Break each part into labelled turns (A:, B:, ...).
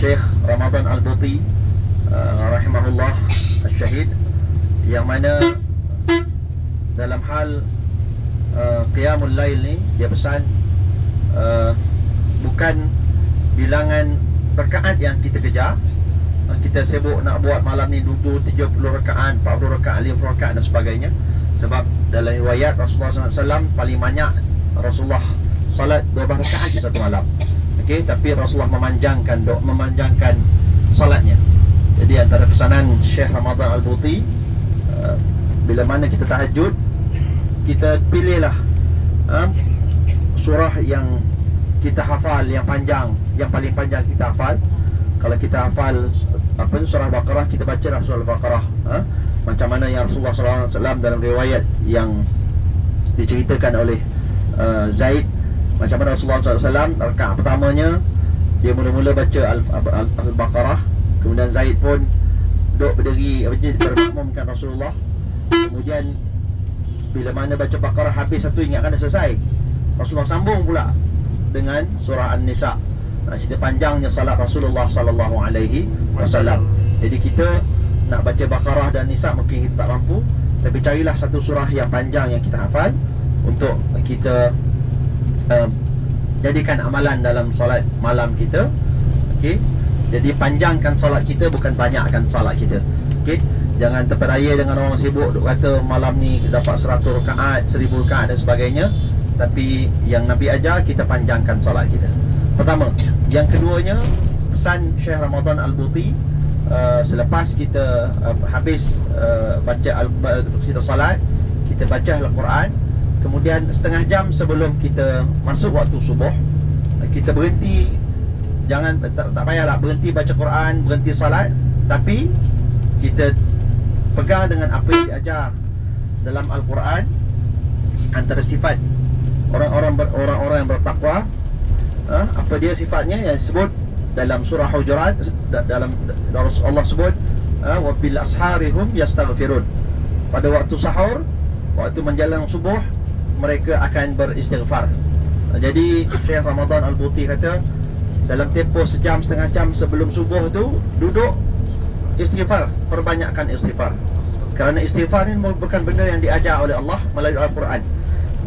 A: Syekh Ramadan Al-Buti rahimahullah al-syahid, yang mana dalam hal qiyamul lail ni dia pesan bukan bilangan rakaat yang kita kejar. Kita sibuk nak buat malam ni duduk 30 rakaat, 40 rakaat, 50 rakaat dan sebagainya. Sebab dalam riwayat Rasulullah SAW paling banyak Rasulullah salat 12 rakaat di satu malam. Okey, tapi Rasulullah memanjangkan salatnya. Jadi antara pesanan Syekh Ramadan Al-Buti, bila mana kita tahajud, kita pilihlah surah yang kita hafal, yang panjang, yang paling panjang kita hafal. Kalau kita hafal surah Baqarah, kita bacalah surah Baqarah, macam mana yang Rasulullah SAW dalam riwayat yang diceritakan oleh Zaid, macam mana Rasulullah SAW rakaat pertamanya dia mula-mula baca Al-Baqarah, kemudian Zaid pun duduk berdiri bermakmumkan Rasulullah. Kemudian bila mana baca Baqarah habis satu, ingatkan dah selesai, Rasulullah sambung pula dengan surah An-Nisa. Cerita panjangnya salat Rasulullah sallallahu alaihi wasallam. Jadi kita nak baca Baqarah dan Nisa mungkin kita tak mampu, tapi carilah satu surah yang panjang yang kita hafal untuk kita jadikan amalan dalam solat malam kita. Okey. Jadi panjangkan solat kita, bukan banyakkan solat kita. Okey. Jangan terpedaya dengan orang sibuk duk kata malam ni dapat 100 rakaat, 1000 rakaat dan sebagainya. Tapi yang Nabi ajar, kita panjangkan solat kita. Pertama. Yang keduanya, pesan Syekh Ramadan Al-Buti, selepas kita habis kita salat, kita baca Al-Quran. Kemudian setengah jam sebelum kita masuk waktu subuh, kita berhenti. Jangan, tak payahlah berhenti baca Quran, berhenti salat, tapi kita pegang dengan apa yang diajar dalam Al-Quran. Antara sifat orang-orang yang bertakwa, apa dia sifatnya yang disebut dalam surah Hujurat, dalam Allah sebut wa bil asharihum yastaghfirun. Pada waktu sahur, waktu menjelang subuh, mereka akan beristighfar. Jadi Syekh Ramadan Al-Buti kata, dalam tempoh sejam, setengah jam sebelum subuh tu, duduk istighfar, perbanyakkan istighfar. Kerana istighfar ni bukan benda yang diajar oleh Allah melalui Al-Quran.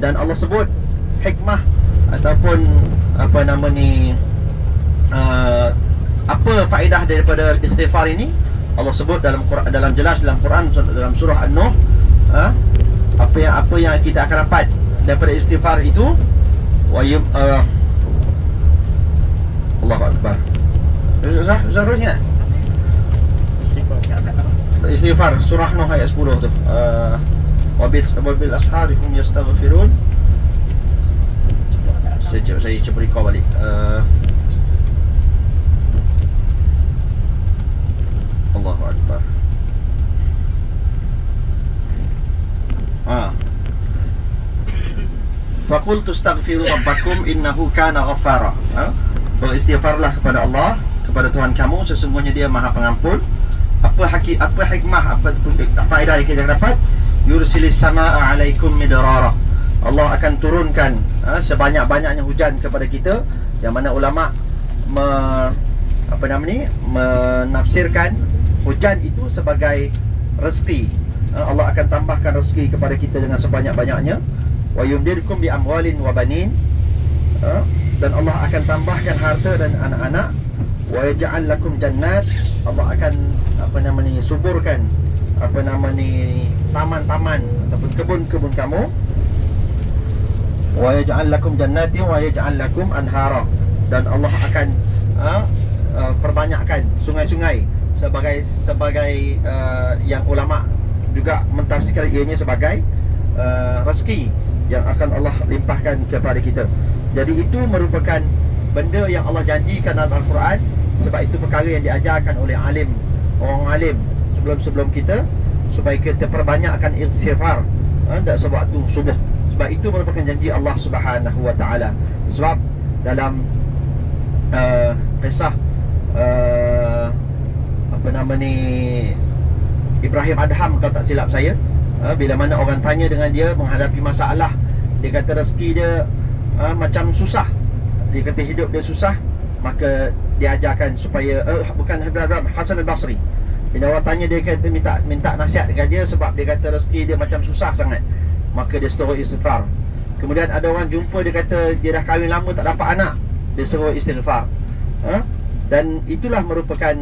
A: Dan Allah sebut hikmah ataupun apa faedah daripada istighfar ini. Allah sebut dalam Quran, dalam jelas dalam Quran, dalam surah An-Nuh, apa yang kita akan dapat daripada istighfar itu. Allahu Akbar. Seharusnya istighfar surah Nuh ayat 10 tu, wabil asharihum yastaghfirun. Saya cuba recall balik. Allahu Akbar. Faqultu astaghfiru rabbakum innahu kana ghaffara. Beristighfarlah kepada Allah, kepada Tuhan kamu, sesungguhnya Dia Maha Pengampun. Apa hikmah, apa faedah yang kita dapat? Yursilis samaa alaikum midrara. Allah akan turunkan sebanyak-banyaknya hujan kepada kita, yang mana ulama menafsirkan hujan itu sebagai rezeki. Allah akan tambahkan rezeki kepada kita dengan sebanyak-banyaknya. Wa yumdirkum bi amwalin wa banin. Dan Allah akan tambahkan harta dan anak-anak. Wa yaj'al lakum jannat. Allah akan suburkan taman-taman ataupun kebun-kebun kamu. Wa yaj'al lakum jannatin wa yaj'al lakum anhara. Dan Allah akan perbanyakkan sungai-sungai, sebagai yang ulama juga mentafsirkan ianya sebagai rezeki yang akan Allah limpahkan kepada kita. Jadi itu merupakan benda yang Allah janjikan dalam Al-Quran. Sebab itu perkara yang diajarkan oleh orang alim sebelum kita, supaya kita perbanyakkan istighfar sewaktu subuh. Sebab itu merupakan janji Allah Subhanahu wa taala. Sebab dalam kisah Ibrahim Adham, kalau tak silap saya, bila mana orang tanya dengan dia menghadapi masalah, dia kata rezeki dia macam susah, dia kata hidup dia susah, maka diajarkan supaya bukan Hasan al-Basri. Bila orang tanya, dia kata minta nasihat dekat dia sebab dia kata rezeki dia macam susah sangat. Maka dia suruh istighfar. Kemudian ada orang jumpa, dia kata dia dah kahwin lama tak dapat anak, dia suruh istighfar. Dan itulah merupakan,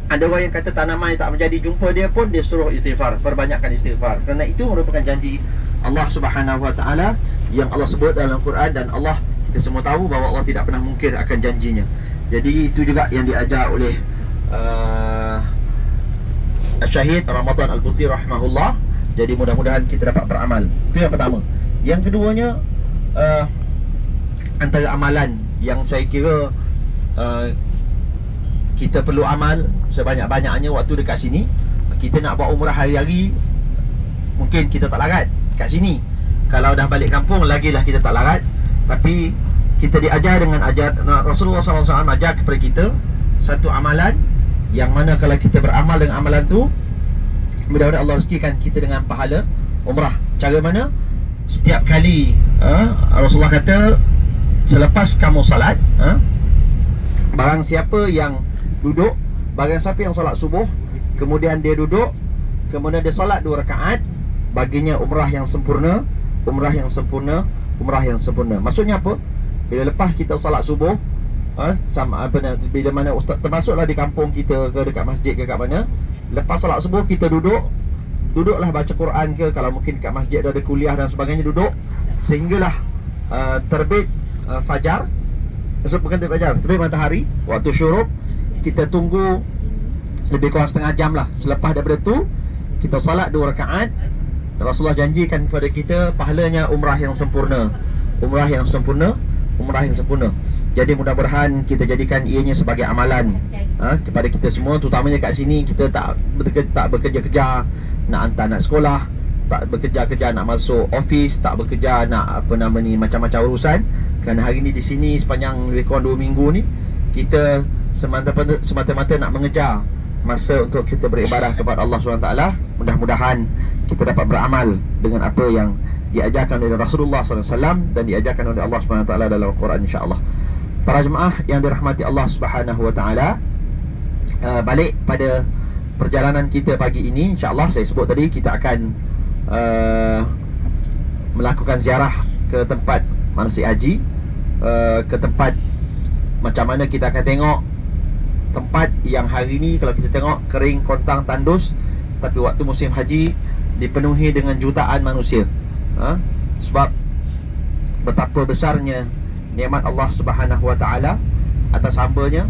A: ada orang yang kata tanaman yang tak menjadi, jumpa dia pun dia suruh istighfar, perbanyakkan istighfar. Kerana itu merupakan janji Allah Subhanahu Wa Taala yang Allah sebut dalam Quran, dan Allah, kita semua tahu bahawa Allah tidak pernah mungkir akan janjinya. Jadi itu juga yang diajar oleh Syahid Ramadan Al-Buti rahimahullah. Jadi mudah-mudahan kita dapat beramal. Itu yang pertama. Yang keduanya, antara amalan yang saya kira kita perlu amal sebanyak-banyaknya waktu dekat sini. Kita nak buat umrah hari-hari, mungkin kita tak larat kat sini. Kalau dah balik kampung, lagilah kita tak larat. Tapi kita diajar dengan Rasulullah SAW ajar kepada kita satu amalan yang mana kalau kita beramal dengan amalan tu, mudah-mudahan Allah rezekikan kita dengan pahala umrah. Cara mana? Setiap kali Rasulullah kata, selepas kamu salat, barang siapa yang duduk, barang siapa yang solat subuh, kemudian dia duduk, kemudian dia solat 2 rakaat, baginya umrah yang sempurna, umrah yang sempurna, umrah yang sempurna. Maksudnya apa? Bila lepas kita solat subuh, sama apa, bila mana ustaz, termasuklah di kampung kita ke dekat masjid ke kat mana, lepas solat subuh kita duduklah baca Quran ke, kalau mungkin kat masjid ada kuliah dan sebagainya, duduk sehinggalah terbit fajar. Bukan terbit fajar, terbit matahari, waktu syuruk. Kita tunggu lebih kurang setengah jam lah. Selepas daripada tu, kita salat 2 rakaat. Rasulullah janjikan kepada kita pahalanya umrah yang sempurna, umrah yang sempurna, umrah yang sempurna. Jadi mudah-mudahan kita jadikan ianya sebagai amalan kepada kita semua, terutamanya kat sini. Kita tak bekerja-kerja nak hantar anak sekolah, tak bekerja-kerja nak masuk office, tak bekerja nak macam-macam urusan. Kerana hari ni di sini sepanjang lebih kurang 2 minggu ni, kita semata-mata nak mengejar masa untuk kita beribadah kepada Allah SWT. Mudah-mudahan kita dapat beramal dengan apa yang diajarkan oleh Rasulullah SAW dan diajarkan oleh Allah SWT dalam Al-Quran, insya-Allah. Para jemaah yang dirahmati Allah Subhanahu Wa Taala, balik pada perjalanan kita pagi ini, insya-Allah saya sebut tadi, kita akan melakukan ziarah ke tempat manasik haji, ke tempat macam mana kita akan tengok tempat yang hari ni kalau kita tengok kering, kontang, tandus, tapi waktu musim haji dipenuhi dengan jutaan manusia. Sebab betapa besarnya nikmat Allah Subhanahu Wa Taala atas hamba-Nya.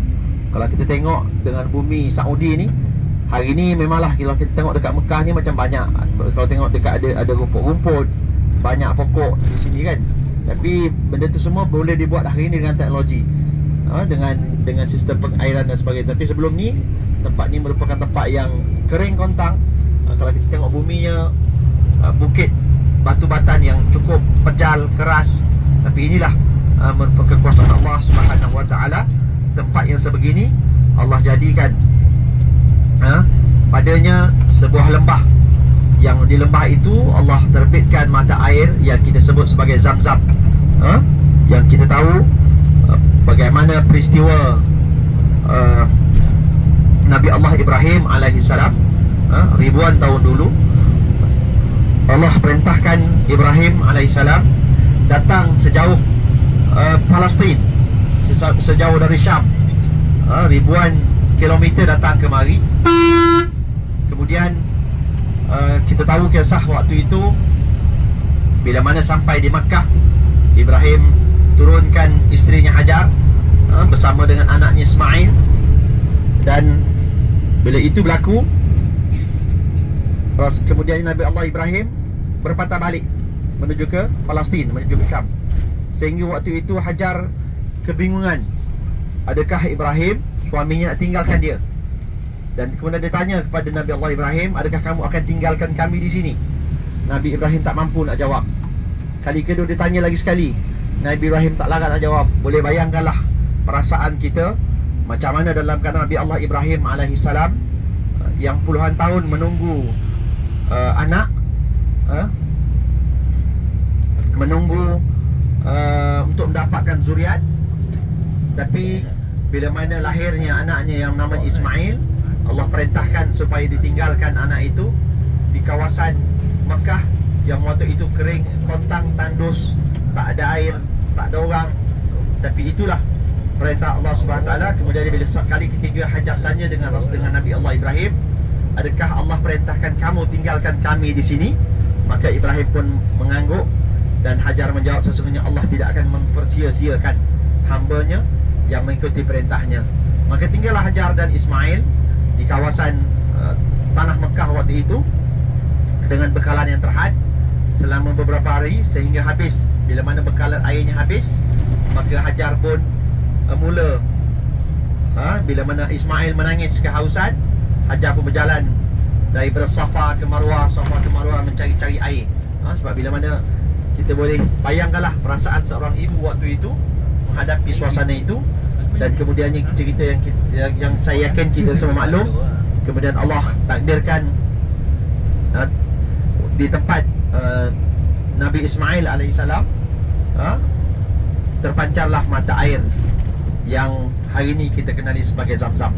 A: Kalau kita tengok dengan bumi Saudi ni, hari ni memanglah kalau kita tengok dekat Mekah ni macam banyak, kalau tengok dekat ada rumput-rumput, banyak pokok di sini kan. Tapi benda tu semua boleh dibuat hari ni dengan teknologi, dengan sistem pengairan dan sebagainya. Tapi sebelum ni, tempat ni merupakan tempat yang kering kontang. Kalau kita tengok buminya, bukit batu batan yang cukup pejal, keras. Tapi inilah merupakan kekuasaan Allah Subhanahu Wa Taala. Tempat yang sebegini Allah jadikan padanya sebuah lembah, yang di lembah itu Allah terbitkan mata air yang kita sebut sebagai Zam-Zam. Yang kita tahu bagaimana peristiwa Nabi Allah Ibrahim alaihissalam, ribuan tahun dulu Allah perintahkan Ibrahim alaihissalam datang sejauh Palestin, sejauh dari Syam, ribuan kilometer datang kemari. Kemudian kita tahu kisah waktu itu, bila mana sampai di Makkah, Ibrahim turunkan isterinya Hajar bersama dengan anaknya Ismail. Dan bila itu berlaku, kemudian Nabi Allah Ibrahim berpatah balik menuju ke Palestin, menuju ke Syam. Sehingga waktu itu Hajar kebingungan, adakah Ibrahim suaminya nak tinggalkan dia. Dan kemudian dia tanya kepada Nabi Allah Ibrahim, adakah kamu akan tinggalkan kami di sini? Nabi Ibrahim tak mampu nak jawab. Kali kedua dia tanya lagi sekali, Nabi Ibrahim tak larat nak jawab. Boleh bayangkanlah perasaan kita macam mana dalam keadaan Nabi Allah Ibrahim alaihissalam yang puluhan tahun menunggu anak, menunggu untuk mendapatkan zuriat. Tapi bila mana lahirnya anaknya yang nama Ismail, Allah perintahkan supaya ditinggalkan anak itu di kawasan Mekah yang waktu itu kering, kontang, tandus, tak ada air, tak ada orang. Tapi itulah perintah Allah SWT. Kemudian bila kali ketiga Hajar tanya dengan Nabi Allah Ibrahim, adakah Allah perintahkan kamu tinggalkan kami di sini? Maka Ibrahim pun mengangguk, dan Hajar menjawab, sesungguhnya Allah tidak akan mempersia-siakan hambanya yang mengikuti perintahnya. Maka tinggallah Hajar dan Ismail di kawasan tanah Mekah waktu itu dengan bekalan yang terhad selama beberapa hari sehingga habis. Bila mana bekalan airnya habis, maka Hajar pun mula bila mana Ismail menangis kehausan, Hajar pun berjalan daripada Safa ke Marwah, Safa ke Marwah mencari-cari air. Sebab bila mana kita boleh bayangkanlah perasaan seorang ibu waktu itu menghadapi suasana itu. Dan kemudiannya cerita yang saya yakin kita semua maklum, kemudian Allah takdirkan di tempat Nabi Ismail alaihissalam terpancarlah mata air yang hari ini kita kenali sebagai Zam-Zam.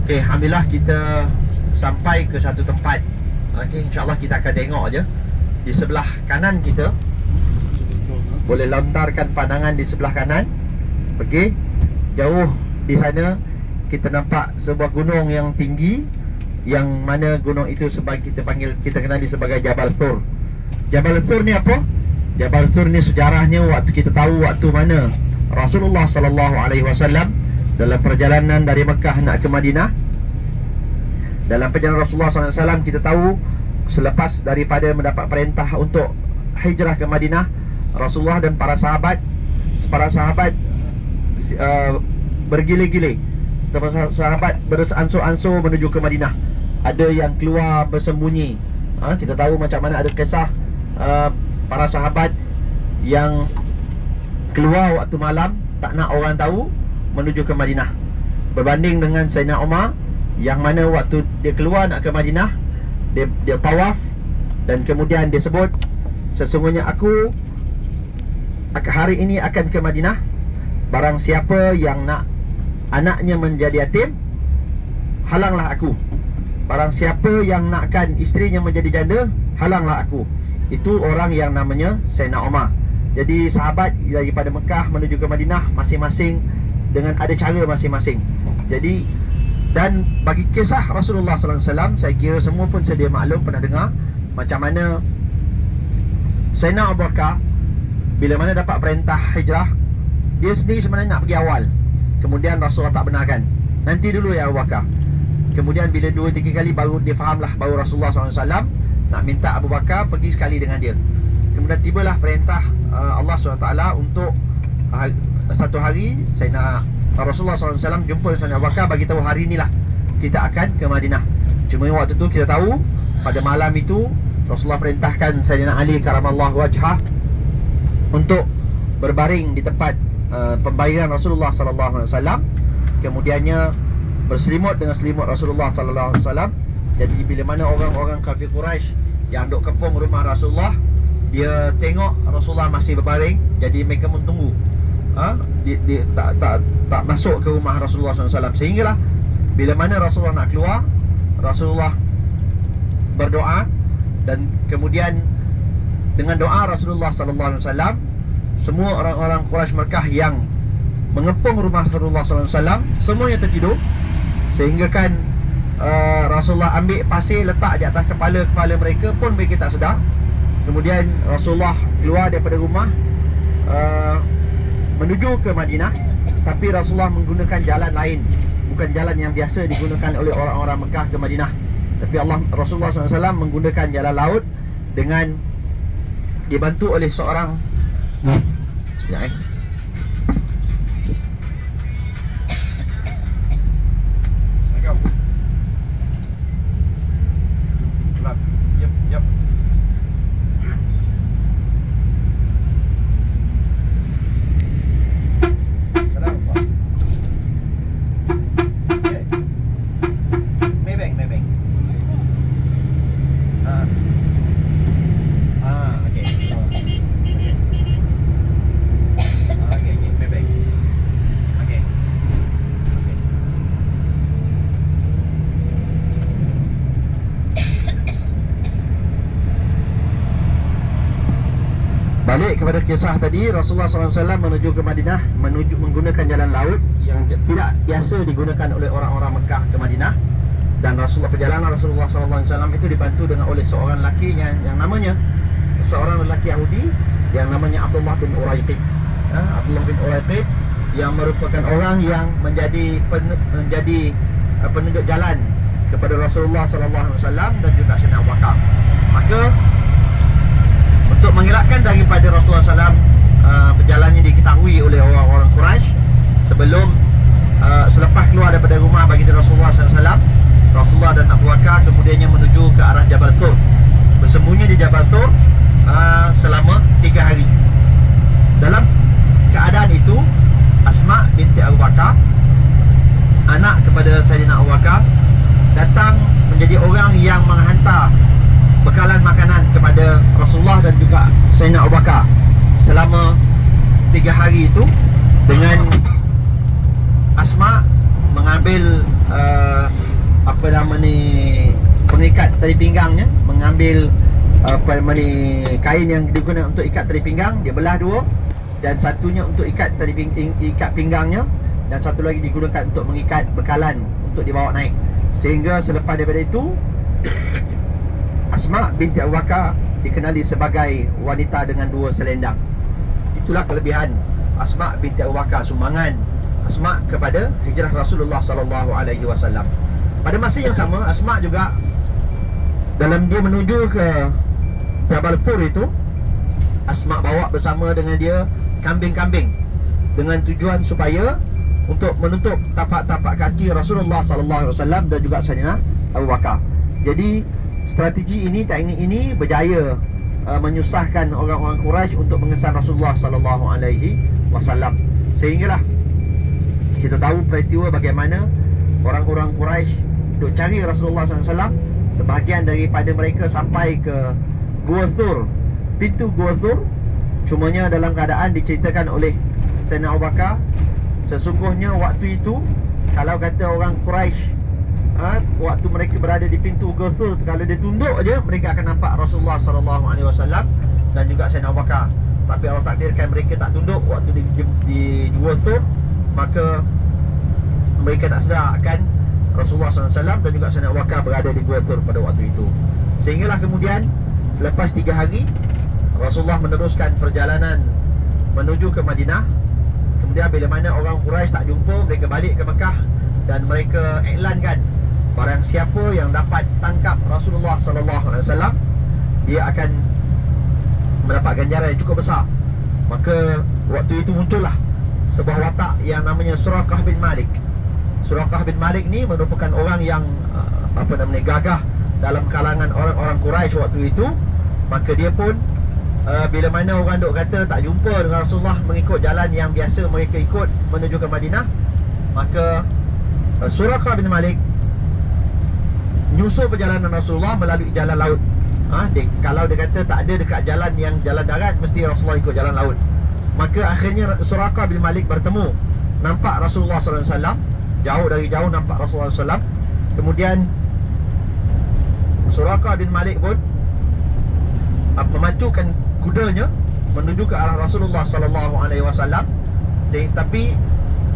A: Okey, alhamdulillah kita sampai ke satu tempat. Okey, insya-Allah kita akan tengok aja di sebelah kanan kita. Boleh lontarkan pandangan di sebelah kanan. Okey, jauh di sana kita nampak sebuah gunung yang tinggi, yang mana gunung itu kita kenali sebagai Jabal Thur. Jabal Thur ni apa? Jabal Thur ni sejarahnya waktu kita tahu waktu mana Rasulullah sallallahu alaihi wasallam dalam perjalanan dari Mekah nak ke Madinah. Dalam perjalanan Rasulullah sallallahu alaihi wasallam kita tahu selepas daripada mendapat perintah untuk hijrah ke Madinah, Rasulullah dan para sahabat bergile-gile. Sahabat beransur-ansur menuju ke Madinah. Ada yang keluar bersembunyi. Kita tahu macam mana ada kisah para sahabat yang keluar waktu malam, tak nak orang tahu, menuju ke Madinah. Berbanding dengan Sayyidina Umar, yang mana waktu dia keluar nak ke Madinah, dia tawaf, dan kemudian dia sebut, sesungguhnya aku hari ini akan ke Madinah. Barang siapa yang nak anaknya menjadi yatim, halanglah aku. Barang siapa yang nakkan isterinya menjadi janda, halanglah aku. Itu orang yang namanya Sayyidina Umar. Jadi sahabat daripada Mekah menuju ke Madinah masing-masing dengan ada cara masing-masing. Jadi, dan bagi kisah Rasulullah sallallahu alaihi wasallam, saya kira semua pun sedia maklum, pernah dengar macam mana Sayyidina Abu Bakar bila mana dapat perintah hijrah, dia sendiri sebenarnya nak pergi awal. Kemudian Rasulullah tak benarkan, nanti dulu ya Abu Bakar. Kemudian bila 2-3 kali baru dia fahamlah bahawa Rasulullah SAW nak minta Abu Bakar pergi sekali dengan dia. Kemudian tibalah perintah Allah SWT untuk satu hari Sayyidina Rasulullah SAW jumpa Sayyidina Abu Bakar, bagi tahu hari inilah kita akan ke Madinah. Cuma waktu tu kita tahu pada malam itu Rasulullah perintahkan Sayyidina Ali karamallahu wajhah untuk berbaring di tempat pembayaran Rasulullah SAW. Kemudiannya berselimut dengan selimut Rasulullah SAW. Jadi bila mana orang-orang kafir Quraisy yang duk kepung rumah Rasulullah, dia tengok Rasulullah masih berbaring, jadi mereka pun tunggu. Dia tak masuk ke rumah Rasulullah SAW. Sehinggalah bila mana Rasulullah nak keluar, Rasulullah berdoa, dan kemudian dengan doa Rasulullah SAW, semua orang-orang Quraisy Mekah yang mengepung rumah Rasulullah SAW semuanya tertidur. Sehingga kan Rasulullah ambil pasir letak di atas kepala mereka pun mereka tak sedar. Kemudian Rasulullah keluar daripada rumah menuju ke Madinah, tapi Rasulullah menggunakan jalan lain, bukan jalan yang biasa digunakan oleh orang-orang Mekah ke Madinah. Tapi Rasulullah SAW menggunakan jalan laut dengan dibantu oleh seorang sekejap Yep. Sedang apa? Okay. Maybank. Okay. Balik kepada kisah tadi, Rasulullah SAW menuju ke Madinah menggunakan jalan laut yang tidak biasa digunakan oleh orang-orang Mekah ke Madinah. Dan perjalanan Rasulullah SAW itu dibantu oleh seorang lelaki yang namanya seorang lelaki Yahudi yang namanya Abdullah bin Uraiqid. Abdullah bin Uraiqid yang merupakan orang yang menjadi penunjuk jalan kepada Rasulullah SAW dan juga Sayyidina Abu Bakar. Maka untuk mengelakkan daripada Rasulullah SAW perjalanannya diketahui oleh orang-orang Quraisy selepas keluar daripada rumah baginda Rasulullah SAW, Rasulullah dan Abu Bakar kemudiannya menuju ke arah Jabal Tur, bersembunyi di Jabal Tur selama 3 hari. Dalam keadaan itu, Asma binti Abu Bakar, anak kepada Sayyidina Abu Bakar, datang menjadi orang yang menghantar bekalan makanan kepada Rasulullah dan juga Sayyidina Abu Bakar selama 3 hari itu, dengan Asma mengambil pengikat tali pinggangnya, mengambil kain yang digunakan untuk ikat tali pinggang, dia belah dua, dan satunya untuk ikat pinggangnya, dan satu lagi digunakan untuk mengikat bekalan untuk dibawa naik. Sehingga selepas daripada itu, Asma binti Abu Bakar dikenali sebagai wanita dengan 2 selendang. Itulah kelebihan Asma binti Abu Bakar, sumbangan Asma kepada hijrah Rasulullah SAW. Pada masa yang sama, Asma juga dalam dia menuju ke Jabal Tur itu, Asma bawa bersama dengan dia kambing-kambing dengan tujuan supaya untuk menutup tapak-tapak kaki Rasulullah SAW dan juga Sayyidina Abu Bakar. Jadi strategi ini, teknik ini berjaya menyusahkan orang-orang Quraisy untuk mengesan Rasulullah SAW. Sehinggalah kita tahu peristiwa bagaimana orang-orang Quraisy duk cari Rasulullah SAW. Sebahagian daripada mereka sampai ke Gua Thur, pintu Gua Thur. Cumanya dalam keadaan diceritakan oleh Sayyidina Abu Bakar, sesungguhnya waktu itu, kalau kata orang Quraisy, waktu mereka berada di pintu Gua Thur, kalau dia tunduk aja, mereka akan nampak Rasulullah SAW dan juga Sayyidina Abu Bakar. Tapi Allah takdirkan mereka tak tunduk waktu di Gua Thur, maka mereka tak sedar akan Rasulullah SAW dan juga Sayyidina Abu Bakar berada di Gua Thur pada waktu itu. Sehinggalah kemudian selepas 3 hari, Rasulullah meneruskan perjalanan menuju ke Madinah. Kemudian bila mana orang Quraisy tak jumpa, mereka balik ke Mekah dan mereka iklankan, barang siapa yang dapat tangkap Rasulullah SAW, dia akan mendapat ganjaran yang cukup besar. Maka waktu itu muncullah sebuah watak yang namanya Suraqah bin Malik. Suraqah bin Malik ni merupakan orang yang gagah dalam kalangan orang-orang Quraisy waktu itu. Maka dia pun bila mana orang duk kata tak jumpa dengan Rasulullah mengikut jalan yang biasa mereka ikut menuju ke Madinah, maka Suraqah bin Malik nyusul perjalanan Rasulullah melalui jalan laut. Kalau dia kata tak ada dekat jalan darat, mesti Rasulullah ikut jalan laut. Maka akhirnya Suraqah bin Malik bertemu, nampak Rasulullah SAW dari jauh nampak Rasulullah SAW. Kemudian Suraqah bin Malik pun memacukan kudanya menuju ke arah Rasulullah SAW. Tapi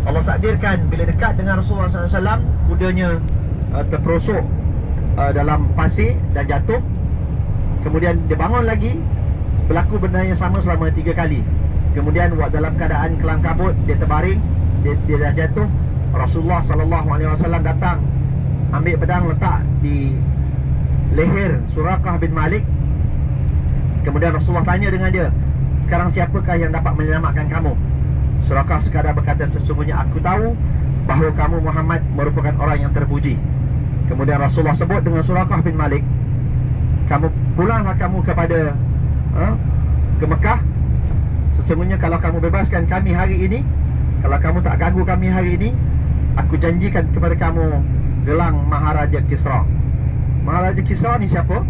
A: Allah takdirkan bila dekat dengan Rasulullah SAW, kudanya terperosok dalam pasir dan jatuh. Kemudian dia bangun lagi, berlaku benda yang sama selama 3 kali. Kemudian dalam keadaan kelam kabut, dia terbaring, dia dah jatuh. Rasulullah SAW datang, ambil pedang letak di leher Suraqah bin Malik. Kemudian Rasulullah tanya dengan dia, sekarang siapakah yang dapat menyelamatkan kamu? Suraqah sekadar berkata, sesungguhnya aku tahu bahawa kamu Muhammad merupakan orang yang terpuji. Kemudian Rasulullah sebut dengan Suraqah bin Malik, pulanglah kamu kepada ke Mekah. Sesungguhnya kalau kamu bebaskan kami hari ini, kalau kamu tak ganggu kami hari ini, aku janjikan kepada kamu gelang Maharaja Kisra. Maharaja Kisra ni siapa?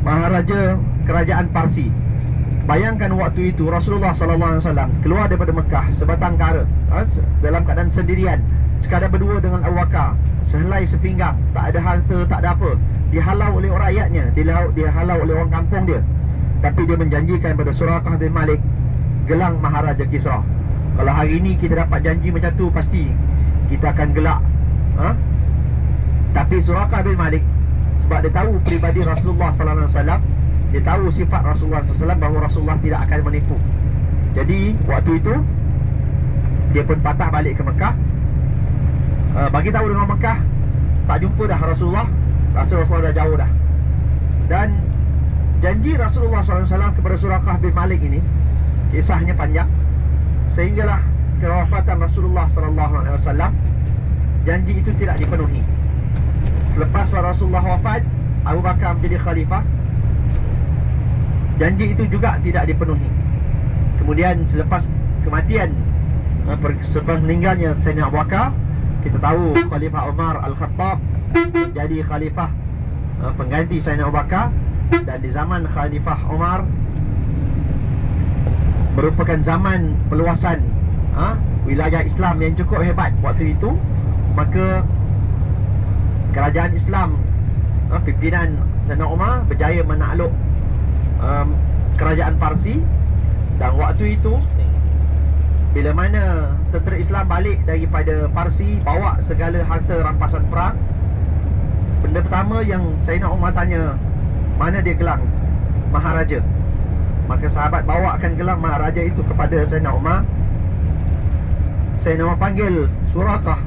A: Maharaja kerajaan Parsi. Bayangkan waktu itu Rasulullah SAW keluar daripada Mekah sebatang kara, dalam keadaan sendirian, sekadar berdua dengan Abu Bakar, sehelai sepinggang, tak ada harta, tak ada apa. Dihalau oleh rakyatnya, dihalau oleh orang kampung dia. tapi dia menjanjikan pada Suraqah bin Malik gelang Maharaja Kisra. Kalau hari ini kita dapat janji macam tu, pasti kita akan gelak, Tapi Suraqah bin Malik, sebab dia tahu pribadi Rasulullah sallallahu alaihi wasallam, dia tahu sifat Rasulullah sallallahu alaihi wasallam, bahawa Rasulullah tidak akan menipu. Jadi waktu itu dia pun patah balik ke Mekah, bagi tahu dengan Mekah, tak jumpa dah Rasulullah dah jauh dah. Dan janji Rasulullah SAW kepada Suraqah bin Malik ini, kisahnya panjang, sehinggalah kewafatan Rasulullah SAW, janji itu tidak dipenuhi. Selepas Rasulullah wafat, Abu Bakar menjadi khalifah, janji itu juga tidak dipenuhi. Kemudian selepas kematian, selepas meninggalnya Sayyidina Abu Bakar, kita tahu Khalifah Umar Al-Khattab menjadi khalifah pengganti Sayyidina Abu Bakar. Dan di zaman Khalifah Umar merupakan zaman peluasan wilayah Islam yang cukup hebat waktu itu. Maka kerajaan Islam, pimpinan Sayyidina Umar berjaya menakluk kerajaan Parsi. Dan waktu itu, bila mana tentera Islam balik daripada Parsi, bawa segala harta rampasan perang, benda pertama yang Sayyidina Umar tanya, mana dia gelang Maharaja? Maka sahabat bawakan gelang Maharaja itu kepada Sayyidina Umar. Sayyidina Umar panggil Suraqah.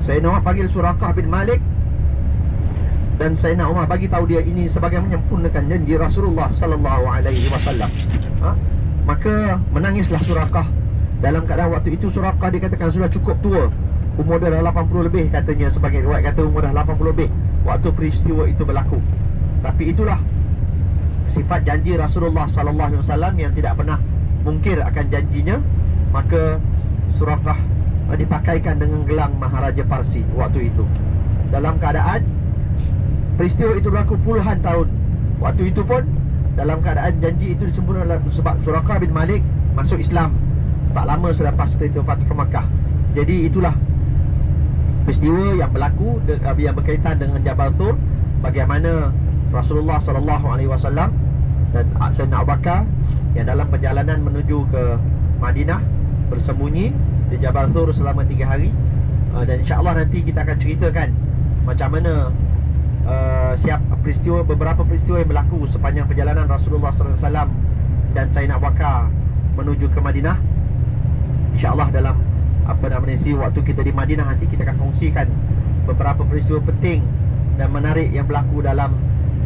A: Sayyidina Umar panggil Suraqah bin Malik, dan Sayyidina Umar bagi tahu dia ini sebagai menyempurnakan janji Rasulullah sallallahu alaihi wasallam. Maka menangislah Suraqah. Dalam keadaan waktu itu Suraqah dikatakan sudah cukup tua, umur dah 80 lebih katanya, sebagai riwayat kata umur dah 80 lebih waktu peristiwa itu berlaku. Tapi itulah sifat janji Rasulullah sallallahu alaihi wasallam yang tidak pernah mungkir akan janjinya. Maka Suraqah dipakaikan dengan gelang Maharaja Parsi waktu itu. Dalam keadaan peristiwa itu berlaku puluhan tahun, waktu itu pun dalam keadaan janji itu disempurnakan, sebab Suraqah bin Malik masuk Islam tak lama selepas peristiwa Fathu Makkah. Jadi itulah peristiwa yang berlaku yang berkaitan dengan Jabal Thur, bagaimana Rasulullah SAW dan Sayyidina Abu Bakar yang dalam perjalanan menuju ke Madinah bersembunyi di Jabal Thur selama 3 hari. Dan insya-Allah nanti kita akan ceritakan macam mana beberapa peristiwa yang berlaku sepanjang perjalanan Rasulullah SAW dan Sayyidina Abu Bakar menuju ke Madinah. InsyaAllah dalam waktu kita di Madinah nanti kita akan kongsikan beberapa peristiwa penting dan menarik yang berlaku dalam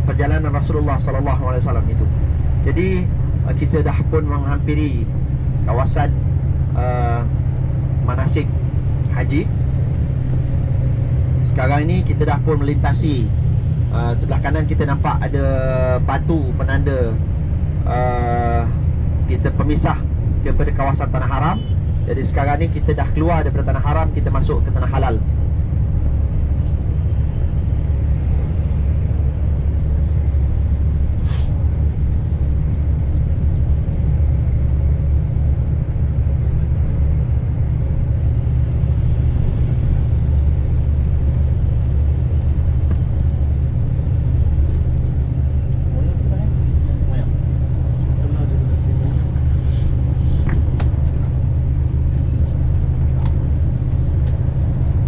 A: perjalanan Rasulullah SAW itu. Jadi kita dah pun menghampiri kawasan manasik haji. Sekarang ini kita dah pun melintasi, sebelah kanan kita nampak ada batu penanda kita pemisah daripada kawasan Tanah Haram. Jadi sekarang ni kita dah keluar daripada Tanah Haram, kita masuk ke Tanah Halal.